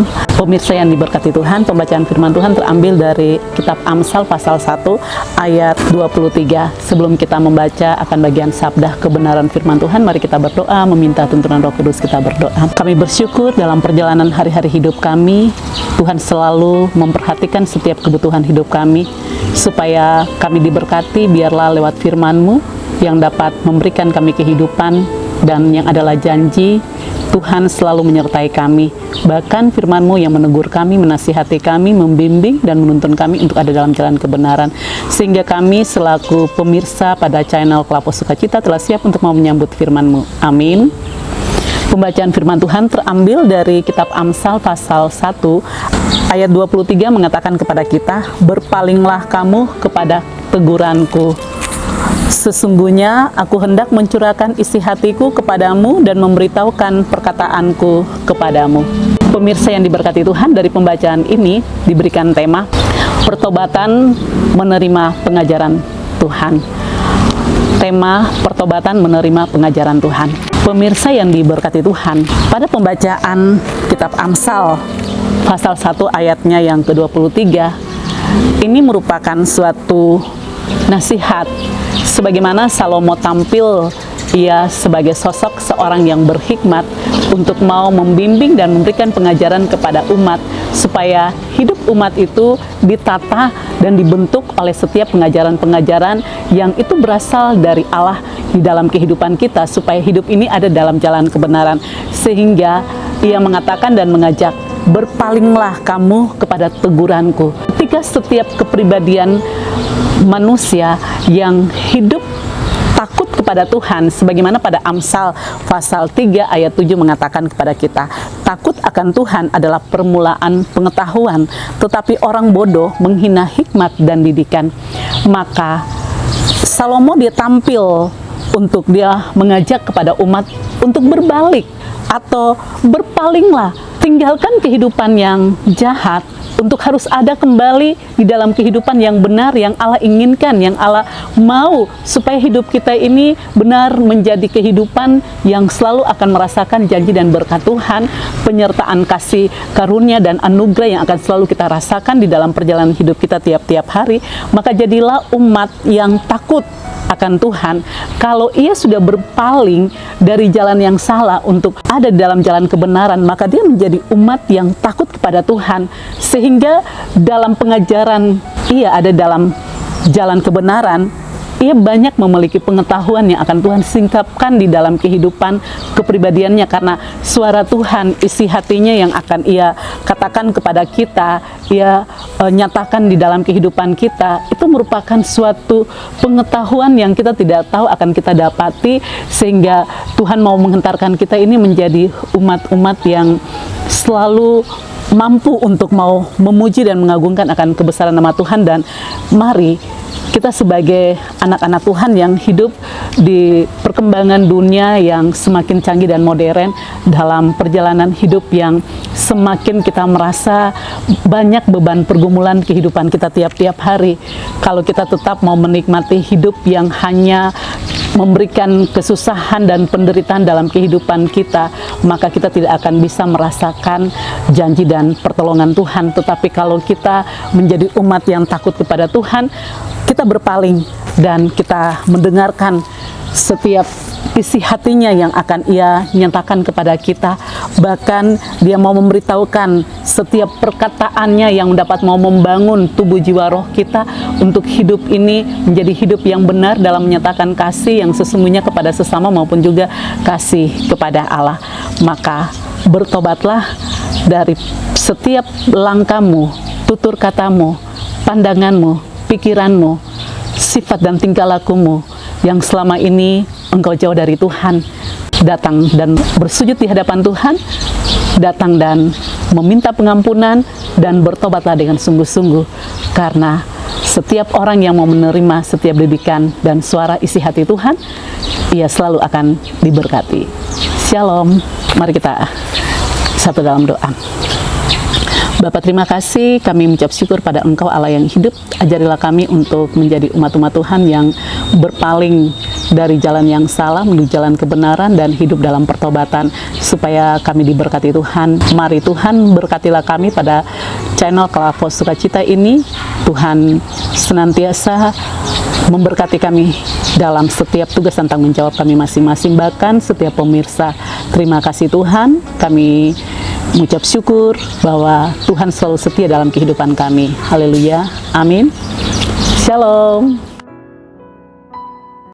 Shalom, pemirsa yang diberkati Tuhan. Pembacaan firman Tuhan terambil dari kitab Amsal pasal 1 ayat 23. Sebelum kita membaca akan bagian sabda kebenaran firman Tuhan, mari kita berdoa meminta tuntunan Roh Kudus. Kita berdoa. Kami bersyukur dalam perjalanan hari-hari hidup kami, Tuhan selalu memperhatikan setiap kebutuhan hidup kami, supaya kami diberkati. Biarlah lewat firman-Mu yang dapat memberikan kami kehidupan, dan yang adalah janji Tuhan selalu menyertai kami. Bahkan firman-Mu yang menegur kami, menasihati kami, membimbing dan menuntun kami untuk ada dalam jalan kebenaran. Sehingga kami selaku pemirsa pada channel Kelapa Sukacita telah siap untuk mau menyambut firman-Mu. Amin. Pembacaan firman Tuhan terambil dari kitab Amsal pasal 1 ayat 23 mengatakan kepada kita, "Berpalinglah kamu kepada teguranku. Sesungguhnya aku hendak mencurahkan isi hatiku kepadamu dan memberitahukan perkataanku kepadamu." Pemirsa yang diberkati Tuhan, dari pembacaan ini diberikan tema pertobatan menerima pengajaran Tuhan. Tema pertobatan menerima pengajaran Tuhan. Pemirsa yang diberkati Tuhan, pada pembacaan kitab Amsal pasal 1 ayatnya yang ke-23, ini merupakan suatu nasihat sebagaimana Salomo tampil ia sebagai sosok seorang yang berhikmat untuk mau membimbing dan memberikan pengajaran kepada umat, supaya hidup umat itu ditata dan dibentuk oleh setiap pengajaran-pengajaran yang itu berasal dari Allah di dalam kehidupan kita, supaya hidup ini ada dalam jalan kebenaran. Sehingga ia mengatakan dan mengajak, "Berpalinglah kamu kepada teguranku." Ketika setiap kepribadian manusia yang hidup takut kepada Tuhan, sebagaimana pada Amsal pasal 3 ayat 7 mengatakan kepada kita, takut akan Tuhan adalah permulaan pengetahuan, tetapi orang bodoh menghina hikmat dan didikan. Maka Salomo dia tampil untuk dia mengajak kepada umat untuk berbalik atau berpalinglah, tinggalkan kehidupan yang jahat untuk harus ada kembali di dalam kehidupan yang benar, yang Allah inginkan, yang Allah mau, supaya hidup kita ini benar menjadi kehidupan yang selalu akan merasakan janji dan berkat Tuhan, penyertaan kasih karunia dan anugerah yang akan selalu kita rasakan di dalam perjalanan hidup kita tiap-tiap hari. Maka jadilah umat yang takut akan Tuhan. Kalau ia sudah berpaling dari jalan yang salah untuk ada dalam jalan kebenaran, maka dia menjadi umat yang takut kepada Tuhan, sehingga dalam pengajaran ia ada dalam jalan kebenaran, ia banyak memiliki pengetahuan yang akan Tuhan singkapkan di dalam kehidupan kepribadiannya, karena suara Tuhan, isi hatinya yang akan ia katakan kepada kita, ia nyatakan di dalam kehidupan kita, itu merupakan suatu pengetahuan yang kita tidak tahu akan kita dapati, sehingga Tuhan mau menghantarkan kita ini menjadi umat-umat yang selalu mampu untuk mau memuji dan mengagungkan akan kebesaran nama Tuhan. Dan mari kita sebagai anak-anak Tuhan yang hidup di perkembangan dunia yang semakin canggih dan modern, dalam perjalanan hidup yang semakin kita merasa banyak beban pergumulan kehidupan kita tiap-tiap hari, kalau kita tetap mau menikmati hidup yang hanya memberikan kesusahan dan penderitaan dalam kehidupan kita, maka kita tidak akan bisa merasakan janji dan pertolongan Tuhan. Tetapi kalau kita menjadi umat yang takut kepada Tuhan, kita berpaling dan kita mendengarkan setiap isi hatinya yang akan ia nyatakan kepada kita. Bahkan dia mau memberitahukan setiap perkataannya yang dapat mau membangun tubuh jiwa roh kita untuk hidup ini menjadi hidup yang benar dalam menyatakan kasih yang sesungguhnya kepada sesama maupun juga kasih kepada Allah. Maka bertobatlah dari setiap langkahmu, tutur katamu, pandanganmu, pikiranmu, sifat dan tingkah lakumu yang selama ini engkau jauh dari Tuhan. Datang dan bersujud di hadapan Tuhan, datang dan meminta pengampunan, dan bertobatlah dengan sungguh-sungguh, karena setiap orang yang mau menerima setiap didikan dan suara isi hati Tuhan, ia selalu akan diberkati. Shalom. Mari kita satu dalam doa. Bapa, terima kasih, kami mengucap syukur pada Engkau Allah yang hidup. Ajarilah kami untuk menjadi umat-umat Tuhan yang berpaling dari jalan yang salah menuju jalan kebenaran dan hidup dalam pertobatan, supaya kami diberkati Tuhan. Mari Tuhan berkatilah kami pada channel Klavos Sukacita ini. Tuhan senantiasa memberkati kami dalam setiap tugas dan tanggung jawab kami masing-masing, bahkan setiap pemirsa. Terima kasih Tuhan, kami mengucap syukur bahwa Tuhan selalu setia dalam kehidupan kami. Haleluya, amin. Shalom.